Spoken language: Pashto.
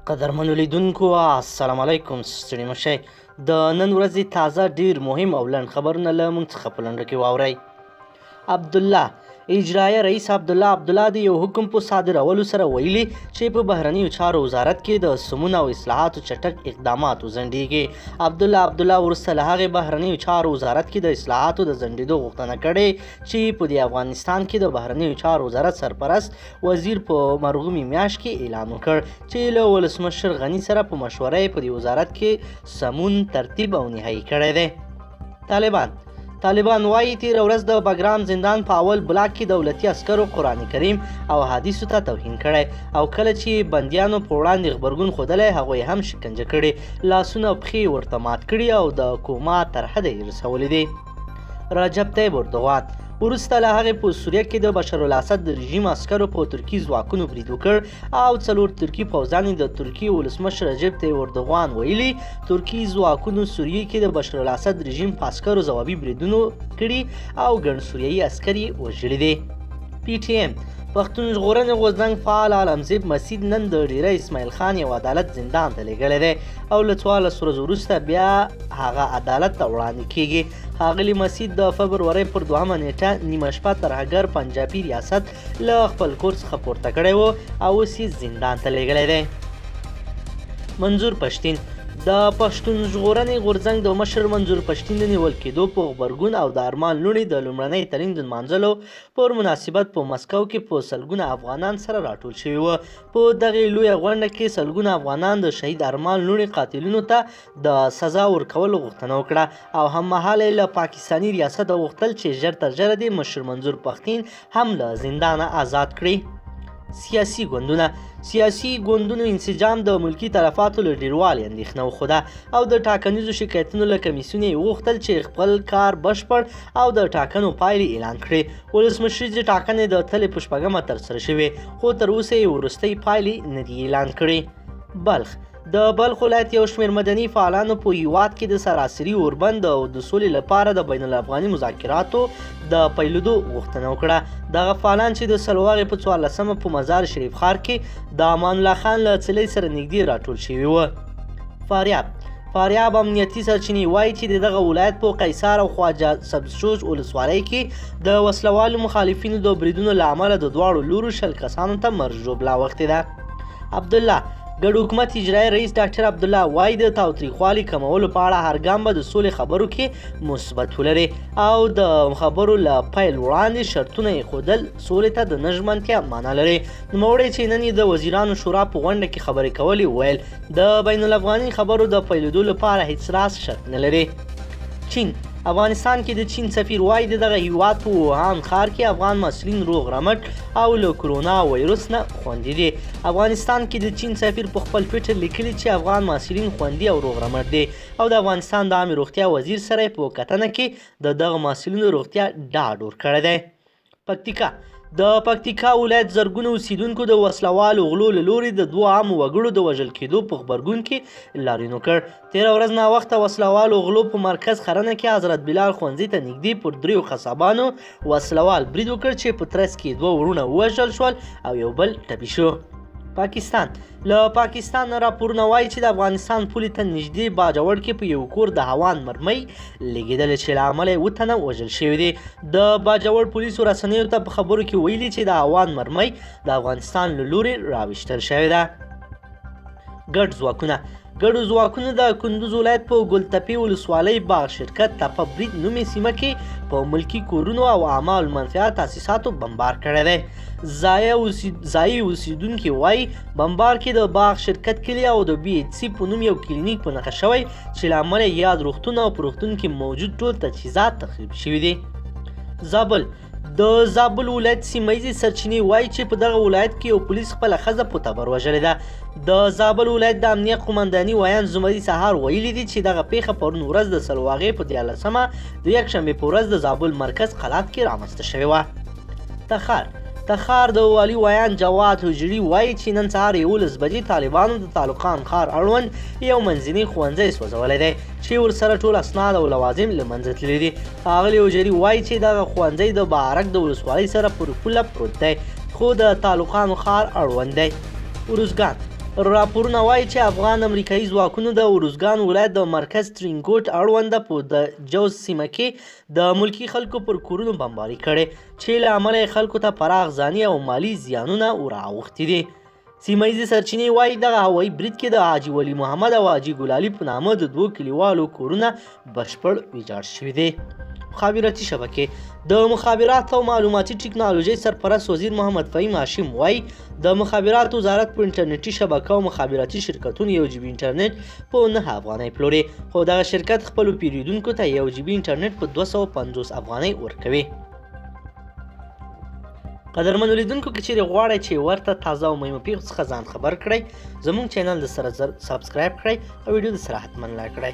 قدرمنو لیدونکو السلام علیکم. ستړي مه شئ. د نن ورځې تازه ډیر مهم او لنډ خبرونه له موږ څخه په لنډه کې واورئ. عبدالله اجرایه رئیس عبدالله د یو حکم په صادرولو سره ویلي چې په بهرنیو چارو وزارت کې د سمون او اصلاحاتو چټک اقدامات وځنډیږي. عبدالله وروسته له هغې بهرنیو چارو وزارت کې د اصلاحاتو د ځنډېدو غوښتنه کړې چې په دې افغانستان کې د بهرنیو چارو وزارت سرپرست وزیر په مرغومي میاشت کې اعلان وکړ چې له ولسمشر غني سره په مشوره یې په دې وزارت کې سمون ترتیب او نهایي کړی دی. طالبان وایي تېره ورځ د بګرام زندان په اول بلاک کې دولتي عسکرو قرآن کریم او حدیثو ته توهین کړی او کله چې بندیانو په وړاندې غبرګون ښودلی هغوی هم شکنجه کړي، لاسونه او پښې ورته مات کړي او د کوما تر حده یې رسولي دي. رجب طیب اردوغان وروسته له هغې په سوریه کې د بشارالاسد د رژیم عسکرو په ترکي ځواکونو برید وکړ او 4 ترکي پوځیان د ترکیې ولسمشر رجب طیب اردوغان ویلي ترکي ځواکونو سوریې کې د بشارالاسد رژیم په عسکرو ځوابي بریدونو کړي او ګڼ سوریایي عسکر یې وژلي دي. پی ټي ایم پښتون ژغورنې غورځنګ فعال عالمزیب مسید نن د ډیره اسماعیل خان یو عدالت زندان ته لیږلی دی او له 14 ورځو وروسته بیا هغه عدالت ته وړاندې کیږي. ښاغلي مسید د فبرورۍ پر 2 نیټه نیمه شپه ترهګر پنجابي ریاست له خپل کور څخه پورته کړی و او اوس یې زندان ته لیږلی دی. منظور پښتین د پښتون ژغورنې غورځنګ د مشر منظور پښتین د نیول کېدو په غبرګون او د ارمان لوڼې د لومړنۍ ترین د نمانځلو پر مناسبت په مسکو کې په سلګونه افغانان سره راټول شوي وو. په دغې لویه غونډه کې سلګونه افغانان د شهید ارمان لوڼې قاتلینو ته د سزا ورکولو غوښتنه وکړه او هممهاله یې له پاکستاني ریاست غوښتل چې ژر تر ژره د مشر منظور پښتین هم له زندانه آزاد کړي. سیاسي ګوندونو انسجام د ملکي تلفاتو له ډیروالي اندېښنه وښوده او د ټاکنیزو شکایتونو له کمیسیون یې وغوښتل چې خپل کار بشپړ او د ټاکنو پایلې اعلان کړي. ولسمشریزې ټاکنې د تلې په 6مه ترسره شوې خو تر اوسه یې وروستۍ پایلې نه دي اعلان کړي. د بلخ ولایت یو شمېر مدني فعالانو په هیواد کې د سراسري اوربند او د سولې لپاره د بین الافغاني مذاکراتو د پیلېدو غوښتنه وکړه. دغه فعالان چې د سلواغې په 14مه په مزار شریف ښار کې د امان الله خان له څلۍ سره نږدې راټول شوي وو. فاریاب امنیتي سرچینې وایي چې دغه ولایت په قیصار او خواجه سبزچوش ولسوالۍ کې د وسلوالو مخالفینو د بریدونو له امله د دواړو لورو 10 کسانو ته مرګ ژوبلا اوښتې ده. عبدالله ګډ حکومت اجرایه رئیس ډاکټر عبدالله وایي د تاوتریخوالي کمولو په اړه هر ګام به د سولې خبرو کې مثبت ولري او د خبرو له پیل وړاندې شرطونه یې ښودل سولې ته د نه ژمنتیا معنا لري. نوموړی چې نن یې د وزیرانو شورا په غونډه کې خبرې کولې ویل د بین الافغاني خبرو د پیلېدو لپاره هیڅ راز شرط نه لري. چین افغانستان کې د چین سفیر وایي دغه هیواد په ووهان ښار کې افغان محصلین روغ رمټ او له کرونا وایرس نه خوندي دي. افغانستان کې د چین سفیر په خپل ټویټر لیکلي چې افغان محصلین خوندي او روغ رمټ دي او د افغانستان د عامې روغتیا وزیر سره په کتنه کې د دغه محصلینو روغتیا ډاډ ورکړی دی. د پکتیکا ولایت زرګونه اوسیدونکو د وسلوالو غلو له لوري د 2 عامو وګړو د وژل کېدو په غبرګون کې لاریون وکړ. 13 ورځ ناوخته وسلوالو غلو په مرکز خرنه کې حضرت بلال ښوونځي ته نږدې پر 3 قصابانو وسلوال برید وکړ چې په ترڅ کې 2 وروڼه ووژل شول او یو بل ټپي شو. پاکستان راپورونه وایي چې د افغانستان پولې ته نږدې باجوړ کې په یو کور د هوان مرمۍ لګېدلې چې له امله یې 7 تنه وژل شوي دي. د باجوړ پولیسو رسنیو ته په خبرو کې ویلي چې د هوان مرمۍ د افغانستان له لورې راویشتل شوې ده. ګډو ځواکونو د کندوز ولایت په ګلتپې ولسوالۍ باغ شرکت تپه برید نومې سیمه کې په ملکي کورونو او اعمال المنفعه تاسیساتو بمبار کړی دی. ځایي اوسیدونکي وایي بمبار کې د باغ شرکت کلي او د بي ایچ سي په نوم یو کلینیک په نښه شوی چې له امله یاد روغتون او په روغتون کې موجود ټول تجهیزات تخریب شوي دي. د زابل ولایت سیمهیزې سرچینې وایي چې په دغه ولایت کې یو پولیس خپله ښځه په تبر وژلې ده. د زابل ولایت د امنیت قمنداني ویان زمري سهار ویلي دي چې دغه پیښه پرون ورځ د سلواغې په 13مه د یکشنبې په ورځ د زابل مرکز قلات کې رامنځته شوې وه. تخار د والي ویان جواد حجري وایي چې نن سهار 11 بجې طالبانو د تالقان ښار اړوند یو منځني ښوونځی سوځولی دی چې ورسره ټول اسناد او لوازم له منځه تللي دي. ښاغلي حجري وایي چې دغه ښوونځی د بهارک د ولسوالۍ سره پر پوله پروت دی خو د تالقان ښار اړوند دی. راپورونه وایي چې افغان امریکایي ځواکونو د اروزګان ولایت د مرکز ترینګوټ اړونده په د جوز سیمه کې د ملکي خلکو پر کورونو بمباري کړې چې له امله یې خلکو ته پراخ ځاني او مالي زیانونه وراوښتي دي. سیمه ییزې سرچینې وایي دغه هوایي برید کې د حاجي ولی محمد او حاجي ګلالي په نامه د دوو کلیوالو کورونه بشپړ ویجاړ شوي دي. مخابراتي شبکې د مخابراتو او معلوماتي ټکنالوژۍ سرپرست وزیر محمد فهیم هاشم وایي د مخابراتو وزارت په انټرنیټي شبکه او مخابراتي شرکتونو 1 جی بي انټرنیټ په 9 افغانۍ پلوري، خو دغه شرکت خپلو پیرودونکو ته 1 جی بي انټرنیټ په 250 افغانۍ ورکوي. قدرمنو لیدونکو که چیرې غواړئ چې ورته تازه او مهمو پیښو څخه ځان خبر کړئ، زموږ چینل د سره زر سبسکرایب کړئ او ویډیو د سره حتما لایک کړئ.